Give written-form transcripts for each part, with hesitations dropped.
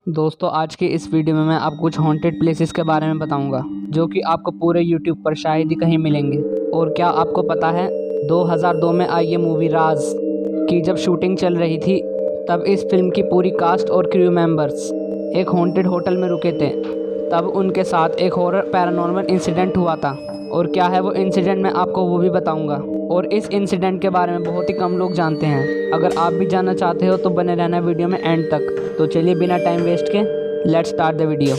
दोस्तों आज की इस वीडियो में मैं आपको कुछ हॉन्टेड प्लेसेस के बारे में बताऊंगा जो कि आपको पूरे यूट्यूब पर शायद ही कहीं मिलेंगे। और क्या आपको पता है 2002 में आई ये मूवी राज की जब शूटिंग चल रही थी तब इस फिल्म की पूरी कास्ट और क्रू मेंबर्स एक हॉन्टेड होटल में रुके थे। तब उनके साथ एक हॉरर पैरानॉर्मल इंसिडेंट हुआ था और क्या है वो इंसिडेंट मैं आपको वो भी बताऊंगा। और इस इंसिडेंट के बारे में बहुत ही कम लोग जानते हैं। अगर आप भी जानना चाहते हो तो बने रहना वीडियो में एंड तक। तो चलिए बिना टाइम वेस्ट के लेट्स स्टार्ट द वीडियो।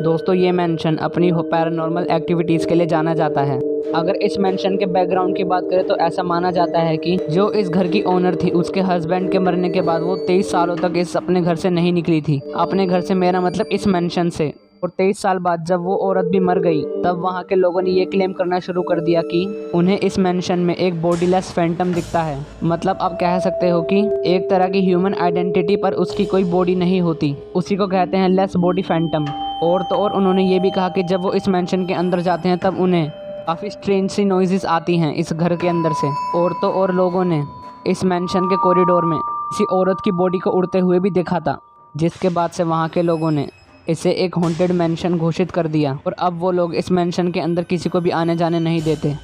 दोस्तों ये मेंशन अपनी पैरानॉर्मल एक्टिविटीज़ के लिए जाना जाता है। अगर इस मेंशन के बैकग्राउंड की बात करें तो ऐसा माना जाता है कि जो इस घर की ओनर थी उसके हस्बैंड के मरने के बाद वो 23 सालों तक इस अपने घर से नहीं निकली थी। अपने घर से मेरा मतलब इस मेंशन से। और 23 साल बाद जब वो औरत भी मर गई तब वहाँ के लोगों ने ये क्लेम करना शुरू कर दिया कि उन्हें इस मेंशन में एक बॉडीलेस फैंटम दिखता है। मतलब आप कह सकते हो कि एक तरह की ह्यूमन आइडेंटिटी पर उसकी कोई बॉडी नहीं होती, उसी को कहते हैं लेस बॉडी फैंटम। और तो और उन्होंने ये भी कहा कि जब वो इस मेंशन के अंदर जाते हैं तब उन्हें काफ़ी स्ट्रेंज सी नॉइजेस आती हैं इस घर के अंदर से। और तो और लोगों ने इस मेंशन के कॉरिडोर में किसी औरत की बॉडी को उड़ते हुए भी देखा था, जिसके बाद से वहाँ के लोगों ने इसे एक हॉन्टेड मेंशन घोषित कर दिया। और अब वो लोग इस मेंशन के अंदर किसी को भी आने जाने नहीं देते।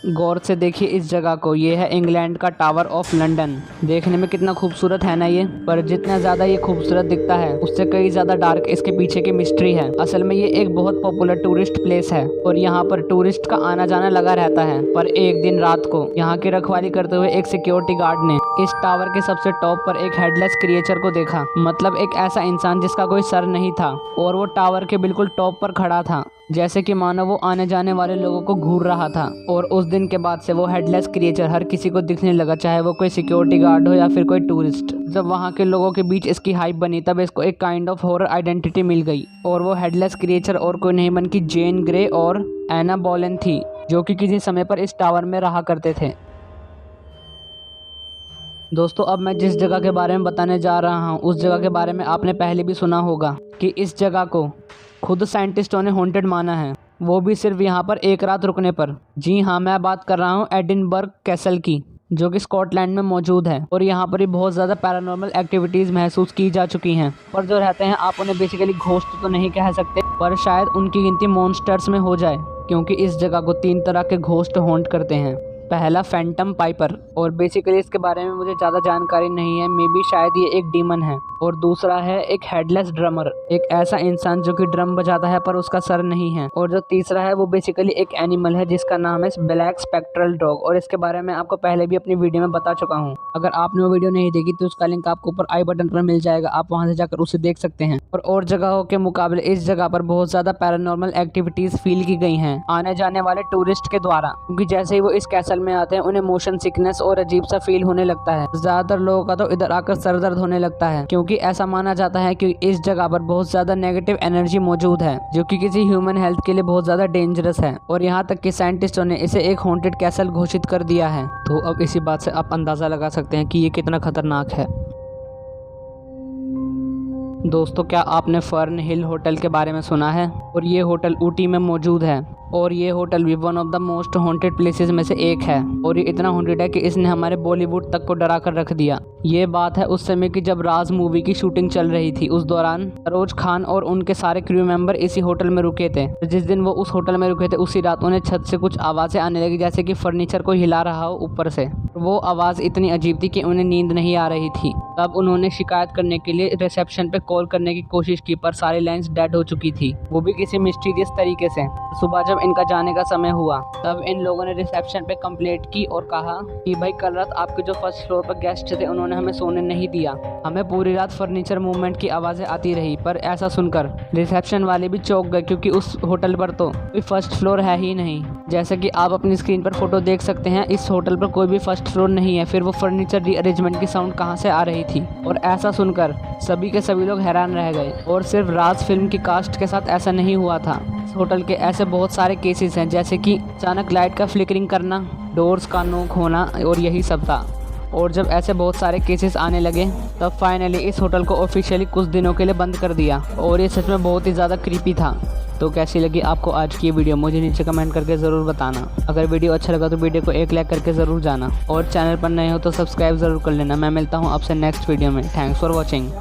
गौर से देखिए इस जगह को, ये है इंग्लैंड का टावर ऑफ लंदन। देखने में कितना खूबसूरत है ना ये, पर जितना ज़्यादा ये खूबसूरत दिखता है उससे कई ज़्यादा डार्क इसके पीछे की मिस्ट्री है। असल में ये एक बहुत पॉपुलर टूरिस्ट प्लेस है और यहाँ पर टूरिस्ट का आना जाना लगा रहता है। पर एक दिन रात को यहाँ की रखवाली करते हुए एक सिक्योरिटी गार्ड ने इस टावर के सबसे टॉप पर एक हेडलेस क्रिएचर को देखा। मतलब एक ऐसा इंसान जिसका कोई सर नहीं था और वो टावर के बिल्कुल टॉप पर खड़ा था, जैसे कि मानो वो आने जाने वाले लोगों को घूर रहा था। और उस दिन के बाद से वो हेडलेस क्रिएचर हर किसी को दिखने लगा, चाहे वो कोई सिक्योरिटी गार्ड हो या फिर कोई टूरिस्ट। जब वहाँ के लोगों के बीच इसकी हाइप बनी तब इसको एक काइंड ऑफ हॉरर आइडेंटिटी मिल गई। और वो हेडलेस क्रिएचर और कोई नहीं बन की जेन ग्रे और एना बोलेन थी, जो कि किसी समय पर इस टावर में रहा करते थे। दोस्तों अब मैं जिस जगह के बारे में बताने जा रहा हूँ उस जगह के बारे में आपने पहले भी सुना होगा कि इस जगह को खुद साइंटिस्टों ने हॉन्टेड माना है, वो भी सिर्फ यहाँ पर एक रात रुकने पर। जी हाँ, मैं बात कर रहा हूँ एडिनबर्ग कैसल की, जो कि स्कॉटलैंड में मौजूद है। और यहाँ पर भी बहुत ज़्यादा पैरानॉर्मल एक्टिविटीज़ महसूस की जा चुकी हैं। पर जो रहते हैं आप उन्हें बेसिकली घोस्ट तो नहीं कह सकते, पर शायद उनकी गिनती मॉन्स्टर्स में हो जाए, क्योंकि इस जगह को 3 तरह के घोस्ट हॉन्ट करते हैं। पहला फैंटम पाइपर, और बेसिकली इसके बारे में मुझे ज़्यादा जानकारी नहीं है, मे बी शायद ये एक डीमन है। और दूसरा है एक हेडलेस ड्रमर, एक ऐसा इंसान जो कि ड्रम बजाता है पर उसका सर नहीं है। और जो तीसरा है वो बेसिकली एक एनिमल है जिसका नाम है ब्लैक स्पेक्ट्रल डॉग, और इसके बारे में आपको पहले भी अपनी वीडियो में बता चुका हूँ। अगर आपने वो वीडियो नहीं देखी तो उसका लिंक आपको ऊपर आई बटन पर मिल जाएगा, आप वहाँ से जाकर उसे देख सकते हैं। और जगहों के मुकाबले इस जगह पर बहुत ज़्यादा पैरानॉर्मल एक्टिविटीज़ फील की गई हैं आने जाने वाले टूरिस्ट के द्वारा, क्योंकि जैसे ही वो इस कैसल में आते हैं उन्हें मोशन सिकनेस और अजीब सा फील होने लगता है। ज्यादातर लोगों का तो इधर आकर सर दर्द होने लगता है, क्योंकि ऐसा माना जाता है कि इस जगह पर बहुत ज्यादा नेगेटिव एनर्जी मौजूद है जो कि किसी ह्यूमन हेल्थ के लिए बहुत ज्यादा डेंजरस है। और यहाँ तक कि साइंटिस्टों ने इसे एक हॉन्टेड कैसल घोषित कर दिया है। तो अब इसी बात से आप अंदाजा लगा सकते हैं कि ये कितना खतरनाक है। दोस्तों क्या आपने फर्न हिल होटल के बारे में सुना है? और ये होटल ऊटी में मौजूद है और ये होटल भी one of the most haunted places में से एक है। और ये इतना हॉन्टेड है कि इसने हमारे बॉलीवुड तक को डरा कर रख दिया। ये बात है उस समय की जब राज मूवी की शूटिंग चल रही थी। उस दौरान सरोज खान और उनके सारे क्रू मेंबर इसी होटल में रुके थे। जिस दिन वो उस होटल में रुके थे उसी रात उन्हें छत से कुछ आवाज़ें आने लगी, जैसे कि फर्नीचर को हिला रहा हो ऊपर से। वो आवाज़ इतनी अजीब थी कि उन्हें नींद नहीं आ रही थी। तब उन्होंने शिकायत करने के लिए रिसेप्शन पे कॉल करने की कोशिश की, पर सारी लाइंस डेड हो चुकी थी, वो भी किसी मिस्टीरियस तरीके से। सुबह जब इनका जाने का समय हुआ तब इन लोगों ने रिसेप्शन पे कंप्लेंट की और कहा कि भाई कल रात आपके जो फर्स्ट फ्लोर पर गेस्ट थे उन्होंने हमें सोने नहीं दिया, हमें पूरी रात फर्नीचर मूवमेंट की आवाज़ें आती रही। पर ऐसा सुनकर रिसेप्शन वाले भी चौंक गए, क्योंकि उस होटल पर तो कोई फर्स्ट फ्लोर है ही नहीं। जैसे कि आप अपनी स्क्रीन पर फोटो देख सकते हैं, इस होटल पर कोई भी फर्स्ट फ्लोर नहीं है, फिर वो फर्नीचर रीअरेंजमेंट की साउंड कहाँ से आ रही थी। और ऐसा सुनकर सभी के सभी लोग हैरान रह गए। और सिर्फ राज फिल्म की कास्ट के साथ ऐसा नहीं हुआ था, इस होटल के ऐसे बहुत सारे केसेस हैं, जैसे कि अचानक लाइट का फ्लिकरिंग करना, डोर्स का नॉक होना, और यही सब था। और जब ऐसे बहुत सारे केसेस आने लगे तब फाइनली इस होटल को ऑफिशियली कुछ दिनों के लिए बंद कर दिया। और ये सच में बहुत ही ज़्यादा क्रीपी था। तो कैसी लगी आपको आज की वीडियो मुझे नीचे कमेंट करके ज़रूर बताना। अगर वीडियो अच्छा लगा तो वीडियो को एक लाइक करके ज़रूर जाना और चैनल पर नए हो तो सब्सक्राइब ज़रूर कर लेना। मैं मिलता हूँ आपसे नेक्स्ट वीडियो में। Thanks for watching.